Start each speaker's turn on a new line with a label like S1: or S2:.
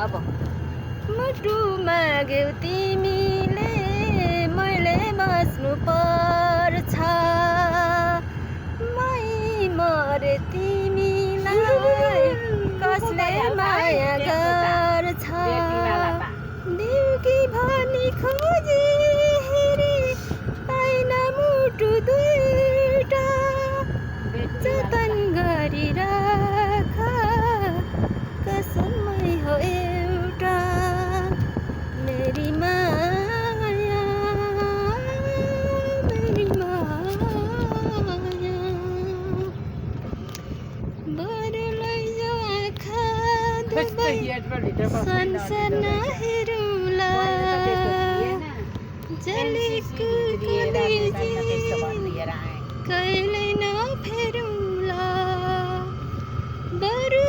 S1: अब
S2: मुटु माग्यौ तिमीले मैले बस्नु पर्छ मै मरे तिमीलाई कसले माया गर्छ देउकी भनी खोजी हेरी पाइन मुटु दुईटा जतन गरिराख कसमै हो एउटा मेरी माया मेरी माया बरु लैजाऊ आँखा दुबै संसार नहेरौँला जलेको कलेजी कहिल्यै नफेरौँला बरु